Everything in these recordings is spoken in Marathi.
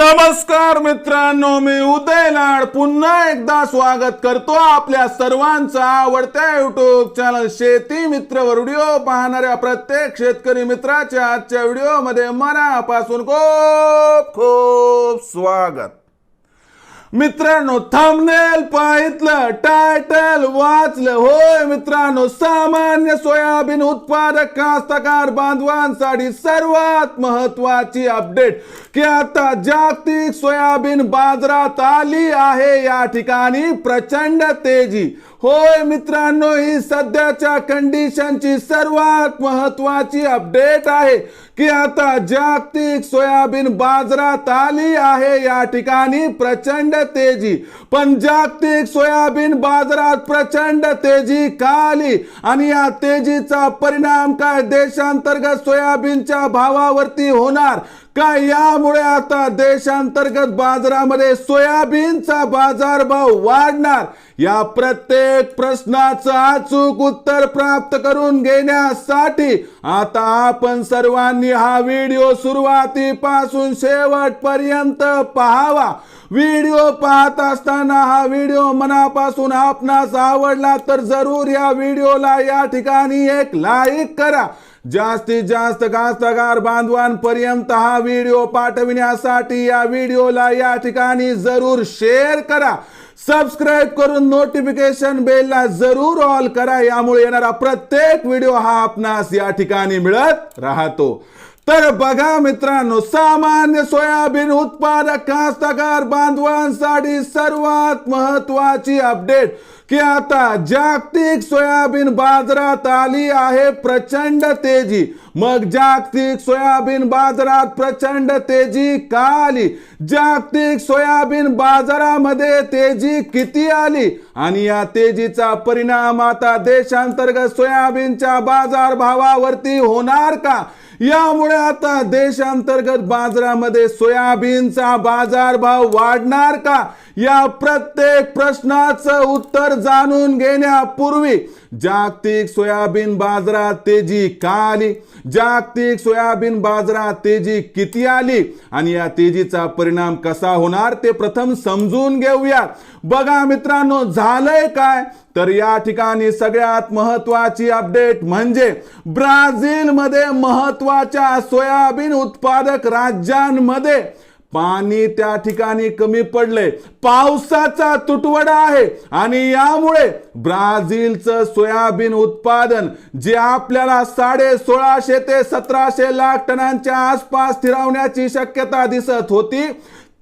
नमस्कार मित्रांनो, मी उदय लाड पुन्हा एकदा स्वागत करतो आपल्या सर्वांचा आवडत्या युट्यूब चॅनल शेती मित्र वर व्हिडिओ पाहणाऱ्या प्रत्येक शेतकरी मित्राच्या आजच्या व्हिडिओ मध्ये मनापासून खूप खूप स्वागत। मित्रांनो, थंबनेल पाहितलं, टायटल वाचलं, होय मित्रांनो, सामान्य सोयाबीन उत्पादक कास्तकार बांधवांसाठी सर्वात महत्वाची अपडेट की आता जागतिक सोयाबीन बाजारात आली आहे। या ठिकाणी प्रचंड तेजी। होय मित्रांनो, ही सध्याच्या कंडिशनची सर्वात महत्वाची अपडेट आहे की आता जागतिक सोयाबीन बाजारात आली आहे। या ठिकाणी प्रचंड तेजी। पण जागतिक सोयाबीन बाजारात प्रचंड तेजी का आली आणि या तेजीचा परिणाम काय देशांतर्गत सोयाबीनच्या भावावरती होणार का? यामुळे आता देशांतर्गत बाजारामध्ये सोयाबीनचा बाजारभाव वाढणार? या प्रत्येक प्रश्नाचं अचूक उत्तर प्राप्त करून घेण्यासाठी आता आपण सर्वांनी हा व्हिडिओ सुरुवातीपासून शेवटपर्यंत पाहावा। व्हिडिओ पाहत असताना हा व्हिडिओ मनापासून आपणास आवडला तर जरूर या व्हिडिओला या ठिकाणी एक लाईक करा। जास्तीत जास्त कास्तकार बांधवांपर्यंत हा व्हिडिओ पाठविण्यासाठी या व्हिडिओला या ठिकाणी जरूर शेअर करा। सबस्क्राइब करून नोटिफिकेशन बेलला जरूर ऑल करा। यामुळे येणारा प्रत्येक व्हिडिओ हा आपणास या ठिकाणी मिळत राहतो। तर बघा मित्रांनो, सामान्य सोयाबीन उत्पादक कास्तकार बांधवांसाठी सर्वात महत्वाची अपडेट की आता जागतिक सोयाबीन बाजारात आली आहे प्रचंड तेजी। मग जागतिक सोयाबीन बाजारात प्रचंड तेजी का आली? जागतिक सोयाबीन बाजारामध्ये तेजी किती आली आणि या तेजीचा परिणाम आता देशांतर्गत सोयाबीनच्या बाजारभावावरती होणार का? यामुळे आता देशांतर्गत बाजारामध्ये सोयाबीनचा बाजारभाव वाढणार का? या प्रत्येक प्रश्नाचं उत्तर जाणून घेण्यापूर्वी जागतिक सोयाबीन बाजारात तेजी का आली, जागतिक सोयाबीन बाजारात तेजी किती आली आणि या तेजीचा परिणाम कसा होणार ते प्रथम समजून घेऊया। बघा मित्रांनो, झालंय काय तर या ठिकाणी सगळ्यात महत्वाची अपडेट म्हणजे ब्राझील मध्ये महत्वाच्या सोयाबीन उत्पादक राज्यांमध्ये पाणी त्या ठिकाणी कमी पडले, पावसाचा तुटवडा आहे आणि यामुळे ब्राझीलचं सोयाबीन उत्पादन जे आपल्याला 1650 ते 1700 लाख टनांच्या आसपास स्थिरावण्याची शक्यता दिसत होती,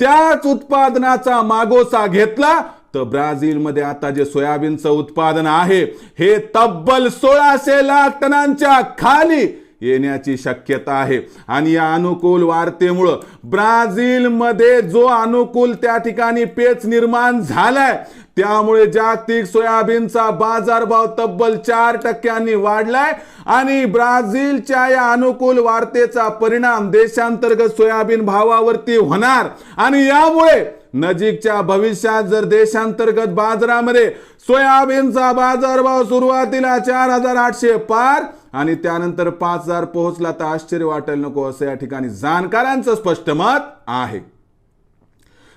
त्याच उत्पादनाचा मागोसा घेतला तर ब्राझील मध्ये आता जे सोयाबीनचं उत्पादन आहे हे तब्बल 1600 लाख टनांच्या खाली येण्याची शक्यता आहे। आणि या अनुकूल वार्तेमुळे ब्राझील मध्ये जो अनुकूल त्या ठिकाणी पेच निर्माण झालाय त्यामुळे जागतिक सोयाबीनचा बाजारभाव तब्बल 4% वाढलाय आणि ब्राझीलच्या या अनुकूल वार्तेचा परिणाम देशांतर्गत सोयाबीन भावावरती होणार आणि यामुळे नजीकच्या भविष्यात जर देशांतर्गत बाजारामध्ये सोयाबीनचा बाजारभाव सुरुवातीला 4800 पार आणि त्यानंतर 5000 पोहोचला तर आश्चर्य वाटेल नको असं या ठिकाणी जाणकारांचं स्पष्ट मत आहे।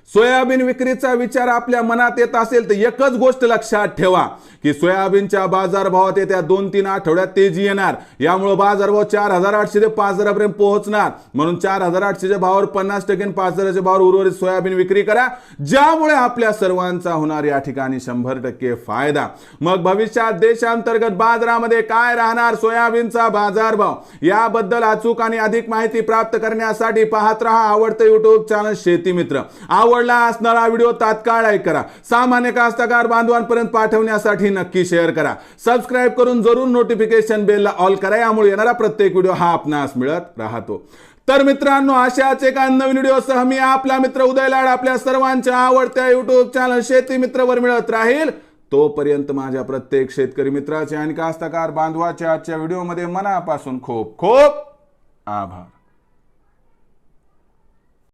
सोयाबीन विक्रीचा विचार आपल्या मनात येत असेल तर एकच गोष्ट लक्षात ठेवा की सोयाबीनच्या बाजारभावात येत्या 2-3 आठवड्यात तेजी येणार। यामुळे बाजारभाव 4800 ते 5000 पर्यंत पोहोचणार। म्हणून 4800 च्या भावावर 50% आणि 5000 च्या भावावर उर्वरित सोयाबीन विक्री करा, ज्यामुळे आपल्या सर्वांचा होणार या ठिकाणी 100% फायदा। मग भविष्यात देशांतर्गत बाजारामध्ये काय राहणार सोयाबीनचा बाजारभाव याबद्दल अचूक आणि अधिक माहिती प्राप्त करण्यासाठी पाहत रहा आवडते युट्यूब चॅनल शेती मित्र। आवडला असणारा व्हिडिओ तात्काळ लाईक करा, सामान्य कास्तकार बांधवांपर्यंत पाठवण्यासाठी नक्की शेअर करा, सबस्क्राइब करून जरूर नोटिफिकेशन बेलला ऑल करा। यामुळे येणारा प्रत्येक व्हिडिओ हा आपणास मिळत राहतो। तर मित्रांनो, अशाच एका नवीन व्हिडिओसह मी आपला मित्र उदय लाड आपल्या सर्वांच्या आवडत्या युट्यूब चॅनल शेती मित्र वर मिळत राहील। तोपर्यंत माझ्या प्रत्येक शेतकरी मित्राचे आणि कास्तकार बांधवाच्या आजच्या व्हिडिओमध्ये मनापासून खूप खूप आभार।